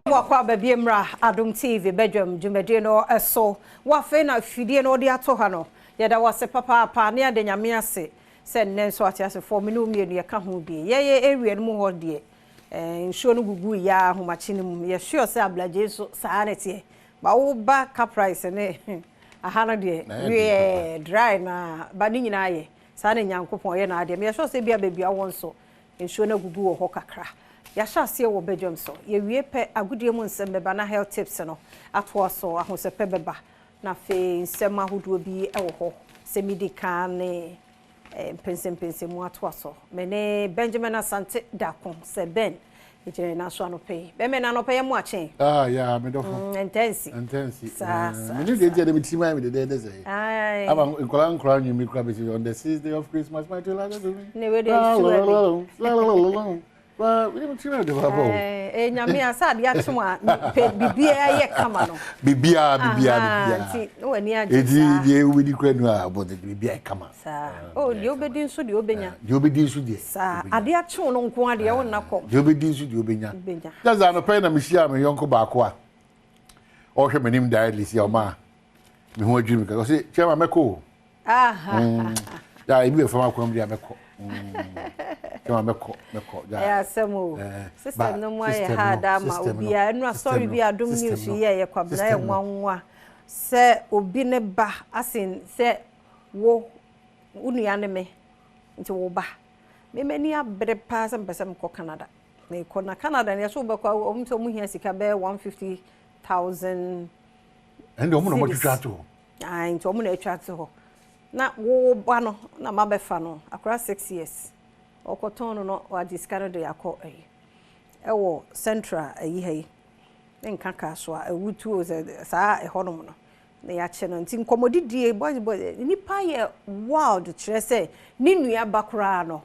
Wakwa baby mra Adom TV Badwam dwumade no eso wa fe na fidie no de ato ha no ye da wase papa ne ade nyame ase se nne so ate ase for me no mienu ye ka ho bi ye area no mu ho de nsuo no gugu ya ahomachi no mu ye sure se ablaje so saa nete ba wo ba ka price ne aha no de we dry na ba ni nyina ye saa ne nyankopon ye na ade me sure se bia baby awon so nsuo no gugu wo ho kakra ya shase wo Badwam so ye wie pe agudie mu nsem beba na health tips no ato so ahosepe beba na fe nsem ahodo bi e wo ho se medical ne pense mu ato so mene Benjamin Asante Dakon se ben ejere na so anope be me na anope ye mu achen yeah me do intense me need dey me team me dey say aba nkola nyu mi kra be on the 6th day of Christmas my tell ne we dey well, we don't know the babo. Nyame asade ya chuma bibia ye kama no. Bibia. No ani age. Edi we di kra no about the bibia kama. Sa. Oh, de obedi nso de obenya. De obedi nso de. Sa. Ade a chu no nko ade wo na kom. De obedi nso de obenya. Just an open na mishia me yonko ba ko a. O hwe manim directly si o ma. Me ho adwumi ka say chema meko. Ya ibi e fama kwam dia meko. Kama meko ya semo system no mo ye hada ma obi a enu sorry bi Adom news ye kwabra ye nwanwa se obi ne ba asin se wo unua ne me nti wo ba me mani abre pa se mpesem ko Canada me ko na Canada ne so be kwa omto mu hia sika be 150,000 and omo no mo twatwa to nti omo na atwa to na wo ba no na mabefa no akra 6 years okoton no wa discard de yakọ ewo central ayi hayi nka ka so a ewutu saa ehonom no na ya che no nti nkomodidie boys nipa ye wild kire se ni nua bakura no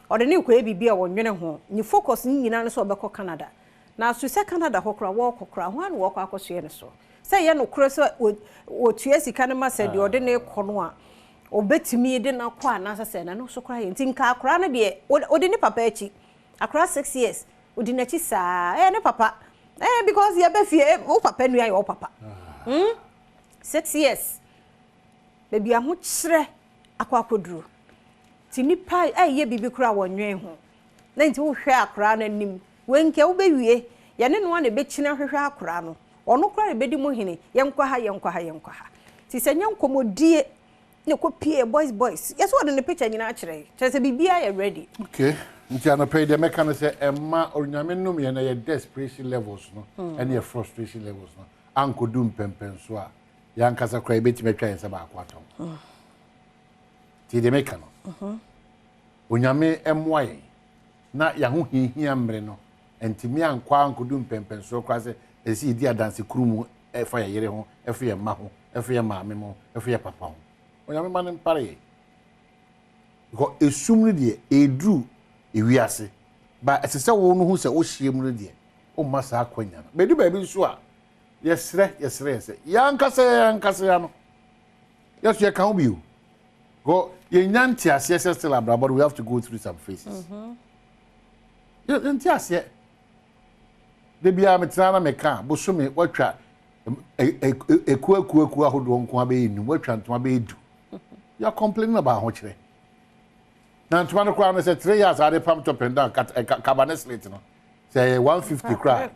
ode ne kwa bibia wonwene ho ni focus ni nyina no so obekọ Canada na so se Canada hokra wo kokra ho an wo akọso ye ne so se ye no kure so otue sika ne ma se de ode ne kono a obetimi de na kwa na sase na no so kra ye nti nka akra na de odi ni papa echi akra 6 years odi na chi saa ne papa because ye be fie o papa nu ya o papa 6 years baby aho kire akwa koduro ti nipa ye bibi kra wonwen ho na nti wo hwe akra na nim wenke wo be wie ye ne no na be china hwehwe akra no ono kra be di mo hene ye nkwa ha ti se nyankomodie ne ko pie boys yes what in the picture nyina akire se bibia ya ready okay nti ana pay the mechanic say emma onyame num ye na ye desperation levels no and your frustration levels no anko dum pempen so a ya nkasa kra beti metwa yen se ba akwatom ti the mechanic onyame emwaye na ya ho hihia mre no entimi ankwa anko dum pempen so kra se esi di adanse krumu efa ye yere ho efa ye ma ho efa ye maame mo efa ye papa ho onyame manen pare ko esumru de edru ewiase ba esese wo no hu se wo hiem no de o masa akonya no bedu ba bi nso a yesre yankase ya no yesu ye kan bi o go ye nyanti ase still abra but we have to go through some phases ye nyanti ase de bia metra na meka bosome watwa eku ahodo nko abeyinu watwa ntoma beedu you are complaining about how chire na ntoma no kwa no say 3 years ade pam top and down cabernet slate no say 150 kra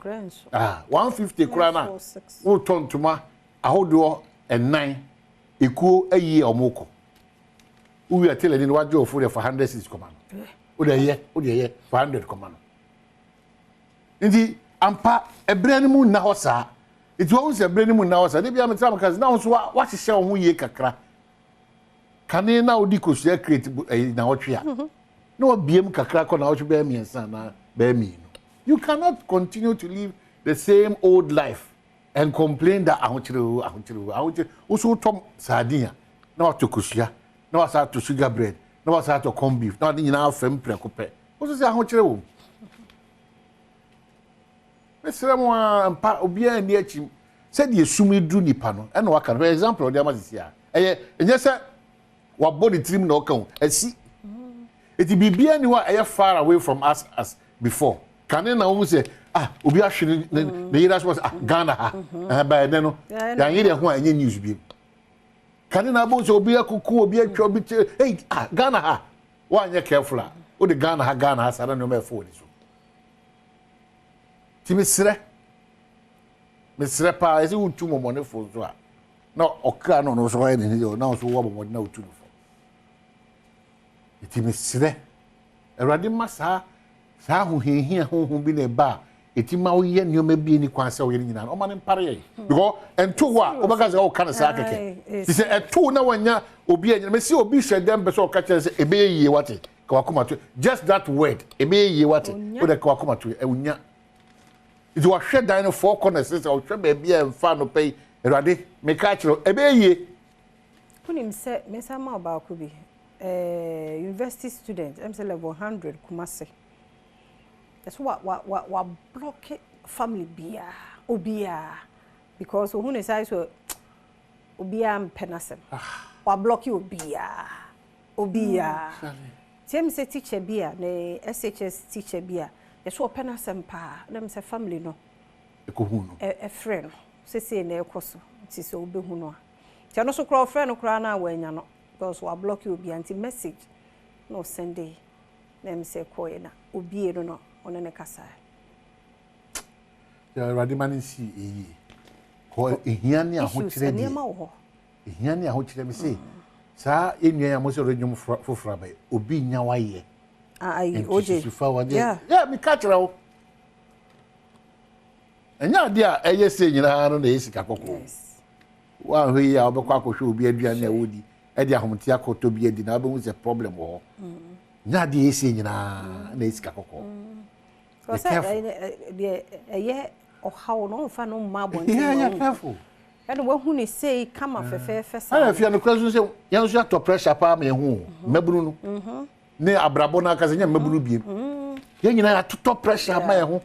150 kra na wo tontoma ahodo enan eku ayi omoko uwi atele ni waje ofure for 100 komano o de ye 400 komano ndi ampa ebrani mu na hosa it won't say ebrani mu na hosa de bia metra makazi na so wa hihye ho ye kakra kane na odi kosia create na otwea na obiem kakra ko na otwe be miensa na be mi no you cannot continue to live the same old life and complain that ahochire also tom sardine na otokosia na wasa to sugar bread na wasa to corn beef na adi nyina afem prekope also say ahochire wo mesere mo ampa obia ni achi said ye sumi dru nipa no e na waka for example odi amazisi a enye se wa body trim na okan asi eti bibia ni wa far away from us as before Can na wo say obi ahwe ne yira so Ghana ha ba ene no ya yire ho anye news bi can na bo so obi akuku obi atwa obi hey Ghana ha wa anye careful o de Ghana ha sara no me fo ni so ti mesre pa ese utu momone fo so a na okra no so wa ni na so wo momone na utu no fo ti mesre erade masa sa ho hehia ho bi na ba eti ma wo ye nioma bi ni kwanse wo ye nyina o ma ne mpare ye because ento wo a obaka se wo kana sa keke ti se eto na wanya obi anya me si obi hwedem be so ka kire se ebe yie wate ka wakoma to just that word ebe yie wate o de ka wakoma to ewunya it was hwe dan no four corners se o hwe ba bia mfa no pay erade me ka kire ebe yie kunim se me sa ma ba ko bi university student I'm say level 100 Kumasi. That's what block family bia obia because who ne say so obia penasem wa block you obia tiem say teacher bia ne SHS teacher bia yes wo penasem pa dem say family no ekohu no a friend say na ekoso ti so obehu no ti no so kro friend no kra na wanya no because wa block you obia anti message no Sunday dem say koye na obie no onene kasa ya radimani si eyi ko ehia ne ahokyere di ehia ne ahokyere me say sa enua ya mo se rodwum fofora ba obi nya waye oje yeah me catch rawo enya de a eye se nyina no na esika kokko wa hwe ya obekwa akohwe obi aduane a wodi e de ahomti akoto bi adi na obehu se problem wo nya de ese nyina na esika kokko so say how no fa no ma bonti yeah careful and we hu ni say come afefe sa ana fia no kwaso say yan so ato pressure pa me hu maburu no ne abrabo na akase nya maburu biem yan nyina atoto pressure ma ye hu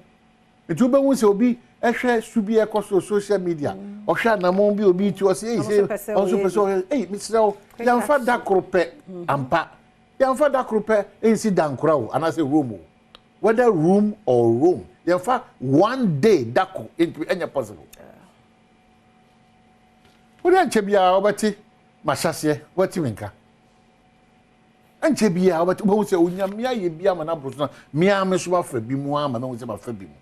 etu be hu say obi ehwe subi ekoso social media ohwa na mo bi obi ti o say onso person Mr. yan fa da krope ampa yan fa da krope ensi dankura o ana say room whether room or room in fact one day dako into any possible we anche bia obati mashase wati menka anche bia obati bo se onya mia ye bia ma na brosona mia me so ba fa bi mu ama na wo se ba fa bi mu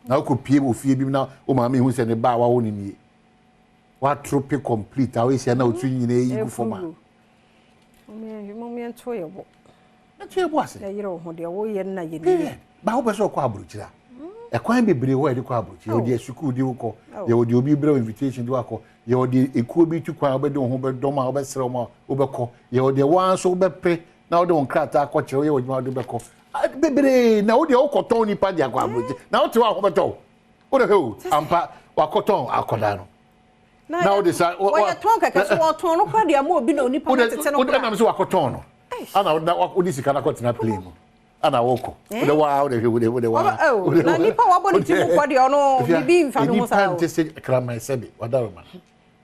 na ko pie mo fie bi na o ma me hu se ne ba wa wo ni wa trope complete awe se na otu nyina yi gu foma mo me nto ye bo nto ye bo ase na yire ho de wo ye na ye ni ba ho beso kwa aburuchira e kwan bebre wo e kwa aburuchira o de school di wo ye o de obi bra invitation di wako ye o de ekuo bi tu kwan obede ho be dom a obesere mo obekọ ye o de wan so obepre na o de onkrata akọkire ye o de obekọ bebre na o de okoton ni pa di akwa aburuchira na o te wa ho beto o de he ampa wakoton akoda no na o de sa o ya ton kaka so o ton no kwa de ama obi na oni pa tete no o de na me so wakoton no ana o di sika na kotina play mu ana woko de wa de wa na nipa wa boni ti ko de ono bibi mfa no sa nipa ntese krama sebe wadaroma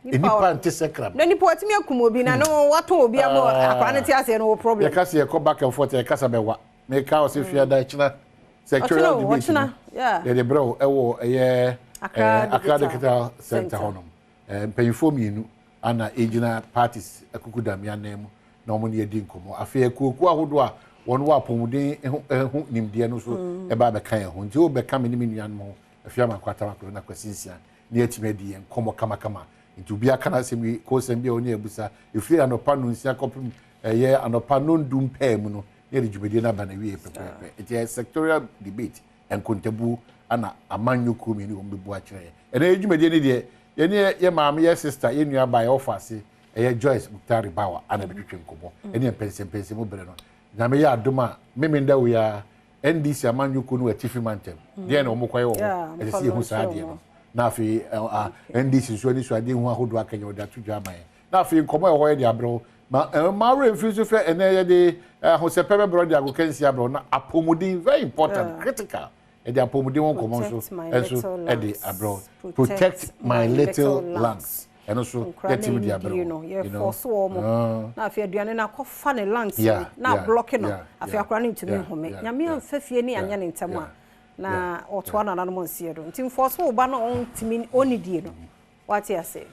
nipa ntese krama na nipa watimi akum obi na no wato obi amo akwa na ti ase no problem ya kase ya ko back and forth ya kasa bewa me ka o se fia da china sectorial division yeah de bro ewo eye academic center honom mpanyifo mienu ana ejina parties akukudam ya nemu na omo ne yedi nkomo afi akuku ahodo a won wa pomuden ehu nimde no so e ba be kan ehu nti o be ka me ni nuan mo afia makwata makro na kwasinsia ne atimadi en komo kama nti obi aka na asemi ko sembi oni ebusa efi anopa no nsia kopim ye anopa no ndum pam no ne de djumedi na ba na wie pepepe it is sectorial debate en kontabu ana amanyuku mi ni ombebu a kire ene djumedi ne de ye maame ye sister ye nua ba ye ofase ye Joyce Muktari Bawa ana betwetwe nkomo ene pense mo bere no na me ya adoma memenda we ya NDC amanyuku no atifi mantem de na omokoye wo esi hu saade no na afi NDC so ni so ade hu ahodo akanya oda to dwa man na afi nkomo ye ho ye de abro ma refuse fe ene ye de ho se pepe bro de agokensi abro na apomudin very important critical e de apomudin won nkomo so enso e de abro protect my little lungs and so get him the abro you know force wo na afia aduane na kofa ne lungs na block no afia akra ne ntumi home nyame amfafie ni anya ne ntamo a na otoa na nanom nsie do ntim force wo ba no on timi onidie no what you say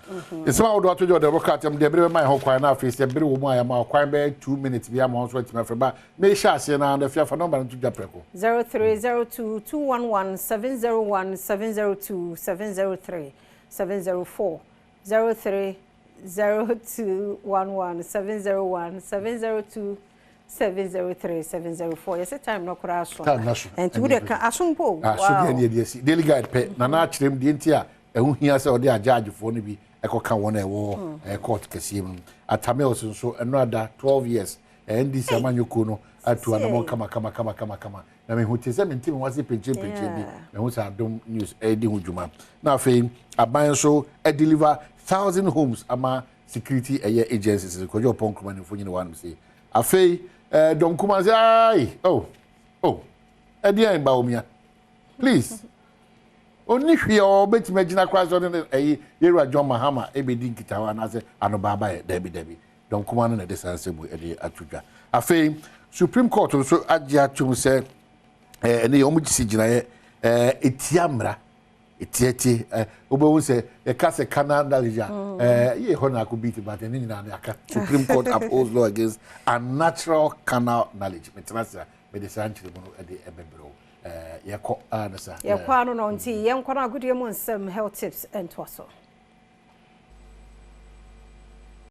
it's about what you do cut am de bre my ho kwan na afia se bre wo mu ayama kwan be 2 minutes bi am so timi afreba me sha ase na the fia fa number to japreko 0302217702 704 030211701702 703 yes time no kura so and to the asumpo wow daily guide pe na na kirem de ntia ehu hia se ode ajagefo no bi ekoka won ewo court kasiem atamels nso another 12 years and this amanyoko no atu anamo kama na me hote se mentim wase penche bi me hu sa Adom news edi hujuma na afei aban so deliver 1000 homes ama security agencies ko jo pon kuma ne fo nyine wan say afei don kuma say ai edi an ba omia please oni hwe o betima gina kwa so ne yeru John Mahama ebedi nkitawa na say anobaba debi don kuma no na de sansebu edi atudwa afei Supreme Court so agya tum say ene omu gisi gina etiamra etieti obo say e ka se Canada leja ye hona ko beat but ene nyina na aka Supreme Court upholds law against unnatural canal knowledge metrasa be de sanchire mu no ede ebebro ye ko anasa ye kwa no no nti ye nkwa na agudie mu nsem health tips and twaso